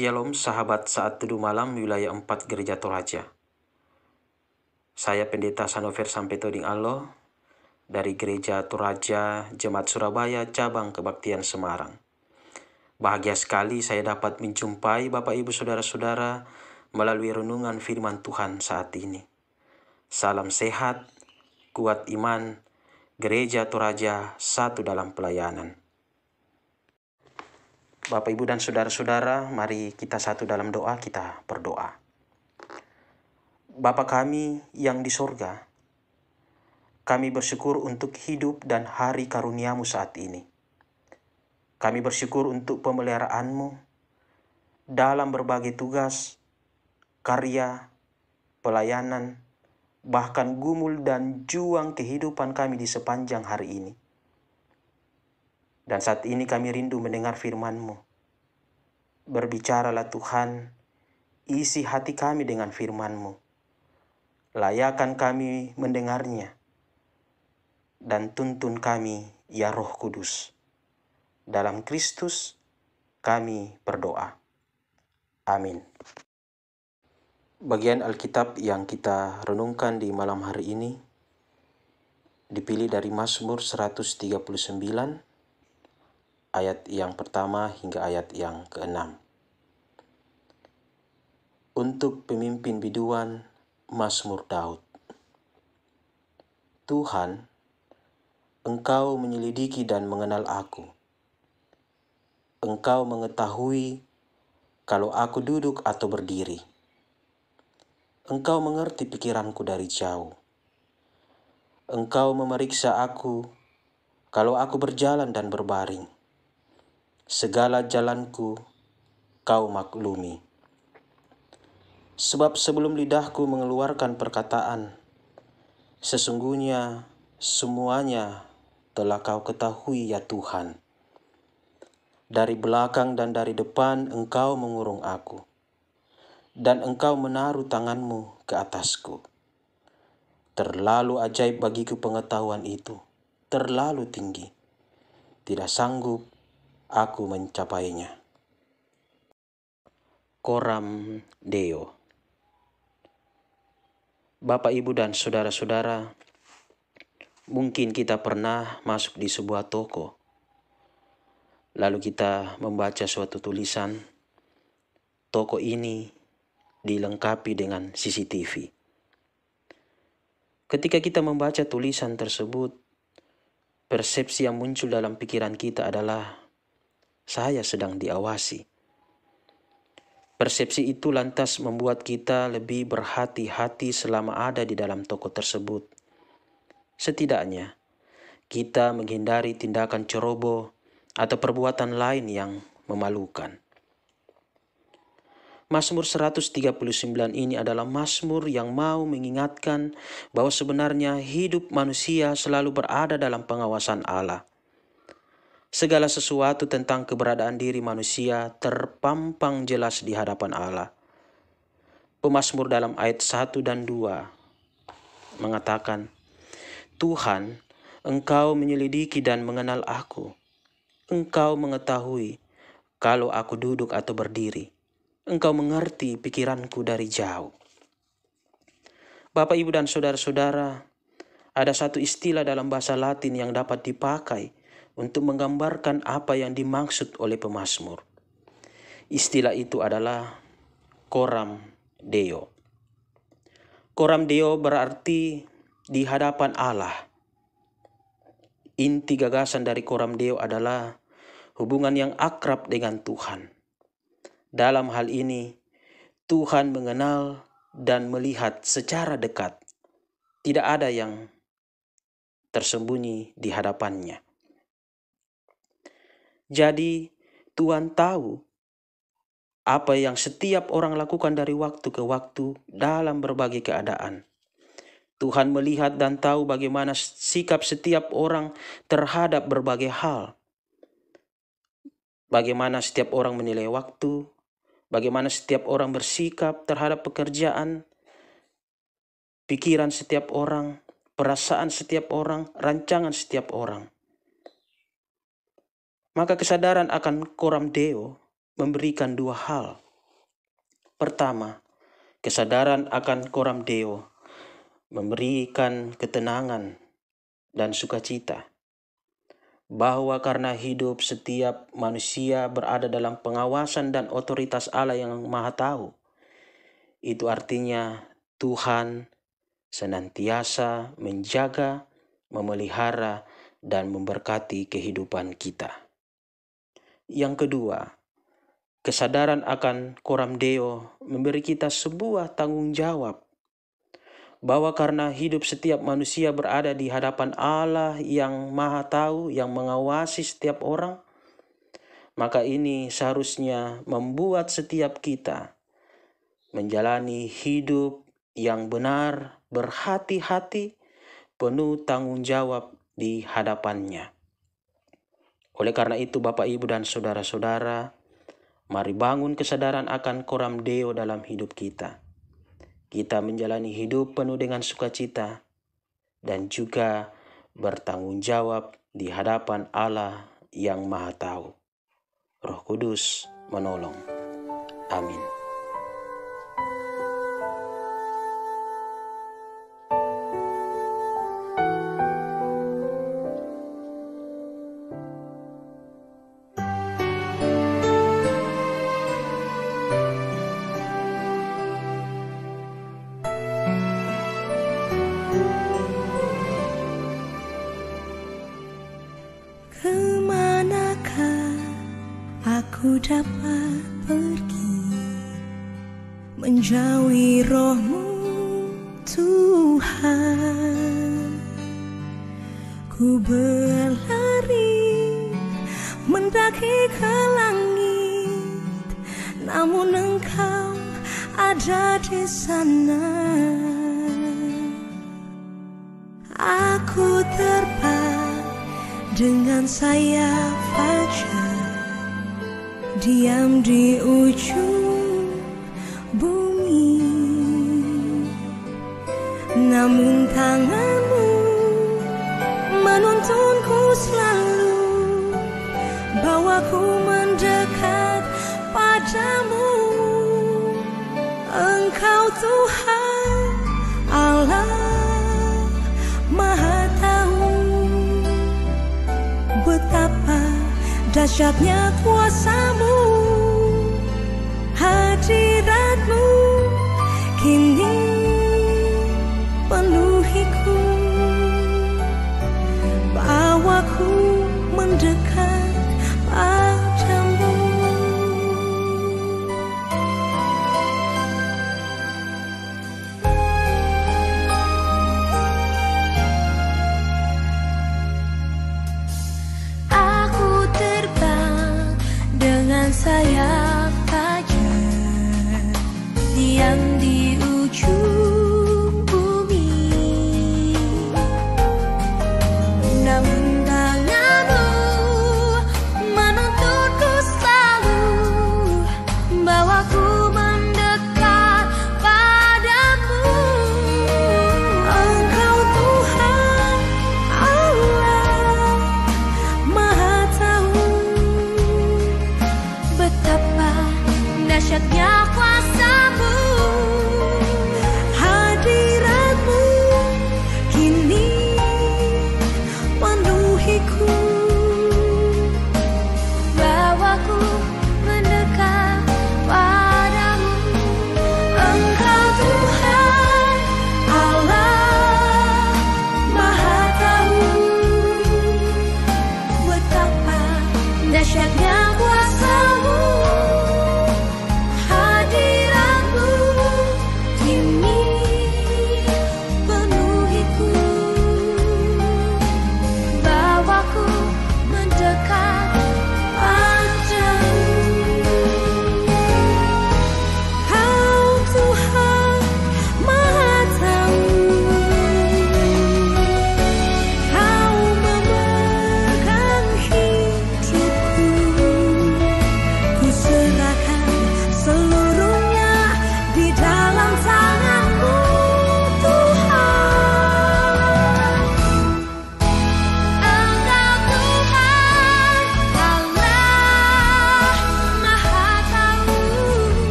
Shalom sahabat Saat Teduh Malam Wilayah 4 Gereja Toraja. Saya Pendeta Sanover Sampetoding Allah dari Gereja Toraja Jemaat Surabaya Cabang Kebaktian Semarang. Bahagia sekali saya dapat menjumpai Bapak Ibu Saudara-saudara melalui renungan firman Tuhan saat ini. Salam sehat, kuat iman, Gereja Toraja satu dalam pelayanan. Bapak, Ibu, dan Saudara-saudara, mari kita satu dalam doa, kita berdoa. Bapa kami yang di sorga, kami bersyukur untuk hidup dan hari karunia-Mu saat ini. Kami bersyukur untuk pemeliharaan-Mu dalam berbagai tugas, karya, pelayanan, bahkan gumul dan juang kehidupan kami di sepanjang hari ini. Dan saat ini kami rindu mendengar firman-Mu. Berbicaralah Tuhan, isi hati kami dengan firman-Mu. Layakan kami mendengarnya, dan tuntun kami ya Roh Kudus. Dalam Kristus kami berdoa. Amin. Bagian Alkitab yang kita renungkan di malam hari ini dipilih dari Mazmur 139 ayat yang pertama hingga ayat yang ke-6. Untuk pemimpin biduan, Mazmur Daud. Tuhan, Engkau menyelidiki dan mengenal aku. Engkau mengetahui kalau aku duduk atau berdiri. Engkau mengerti pikiranku dari jauh. Engkau memeriksa aku kalau aku berjalan dan berbaring. Segala jalanku Kau maklumi. Sebab sebelum lidahku mengeluarkan perkataan, sesungguhnya semuanya telah Kau ketahui ya Tuhan. Dari belakang dan dari depan Engkau mengurung aku, dan Engkau menaruh tangan-Mu ke atasku. Terlalu ajaib bagiku pengetahuan itu, terlalu tinggi. Tidak sanggup aku mencapainya. Coram Deo. Bapak, Ibu, dan Saudara-saudara, mungkin kita pernah masuk di sebuah toko, lalu kita membaca suatu tulisan, toko ini dilengkapi dengan CCTV. Ketika kita membaca tulisan tersebut, persepsi yang muncul dalam pikiran kita adalah, saya sedang diawasi. Persepsi itu lantas membuat kita lebih berhati-hati selama ada di dalam toko tersebut. Setidaknya, kita menghindari tindakan ceroboh atau perbuatan lain yang memalukan. Mazmur 139 ini adalah mazmur yang mau mengingatkan bahwa sebenarnya hidup manusia selalu berada dalam pengawasan Allah. Segala sesuatu tentang keberadaan diri manusia terpampang jelas di hadapan Allah. Pemazmur dalam ayat 1 dan 2 mengatakan, Tuhan, Engkau menyelidiki dan mengenal aku. Engkau mengetahui kalau aku duduk atau berdiri. Engkau mengerti pikiranku dari jauh. Bapak, Ibu, dan Saudara-saudara, ada satu istilah dalam bahasa Latin yang dapat dipakai untuk menggambarkan apa yang dimaksud oleh pemazmur. Istilah itu adalah Coram Deo. Coram Deo berarti di hadapan Allah. Inti gagasan dari Coram Deo adalah hubungan yang akrab dengan Tuhan. Dalam hal ini, Tuhan mengenal dan melihat secara dekat. Tidak ada yang tersembunyi di hadapannya. Jadi, Tuhan tahu apa yang setiap orang lakukan dari waktu ke waktu dalam berbagai keadaan. Tuhan melihat dan tahu bagaimana sikap setiap orang terhadap berbagai hal. Bagaimana setiap orang menilai waktu, bagaimana setiap orang bersikap terhadap pekerjaan, pikiran setiap orang, perasaan setiap orang, rancangan setiap orang. Maka kesadaran akan Coram Deo memberikan dua hal. Pertama, kesadaran akan Coram Deo memberikan ketenangan dan sukacita, bahwa karena hidup setiap manusia berada dalam pengawasan dan otoritas Allah yang Maha Tahu. Itu artinya Tuhan senantiasa menjaga, memelihara, dan memberkati kehidupan kita. Yang kedua, kesadaran akan Coram Deo memberi kita sebuah tanggung jawab, bahwa karena hidup setiap manusia berada di hadapan Allah yang Maha Tahu, yang mengawasi setiap orang, maka ini seharusnya membuat setiap kita menjalani hidup yang benar, berhati-hati, penuh tanggung jawab di hadapannya. Oleh karena itu, Bapak, Ibu, dan saudara-saudara, mari bangun kesadaran akan Coram Deo dalam hidup kita. Kita menjalani hidup penuh dengan sukacita dan juga bertanggung jawab di hadapan Allah yang Maha Tahu. Roh Kudus menolong. Amin. Kemanakah aku dapat pergi menjauhi Roh-Mu, Tuhan? Ku berlari mendaki ke langit, namun Engkau ada di sana. Aku terbang dengan sayap fajar, diam di ujung bumi, namun tangan-Mu menuntunku selalu, bawaku mendekat padamu. Engkau Tuhan Allah Maha Tahu, betapa dahsyatnya kuasa-Mu, hadirat-Mu kini penuhiku, bawaku mendekat padamu. Sayap fajar, diam di ujung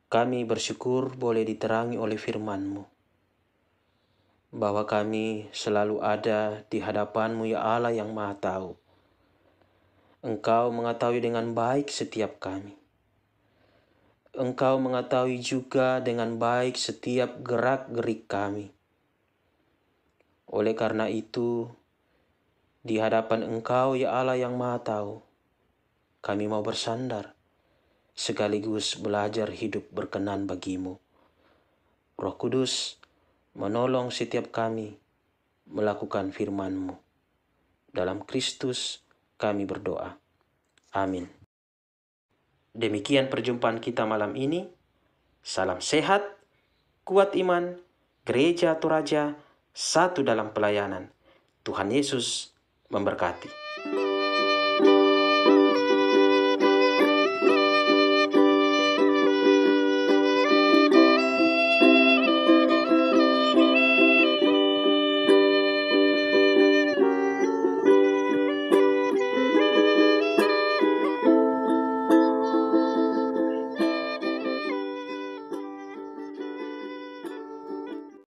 Kami bersyukur boleh diterangi oleh firman-Mu, bahwa kami selalu ada di hadapan-Mu ya Allah yang Maha Tahu. Engkau mengetahui dengan baik setiap kami. Engkau mengetahui juga dengan baik setiap gerak-gerik kami. Oleh karena itu, di hadapan Engkau ya Allah yang Maha Tahu, kami mau bersandar, sekaligus belajar hidup berkenan bagi-Mu. Roh Kudus, menolong setiap kami melakukan firman-Mu. Dalam Kristus kami berdoa. Amin. Demikian perjumpaan kita malam ini. Salam sehat, kuat iman, Gereja Toraja, satu dalam pelayanan. Tuhan Yesus memberkati.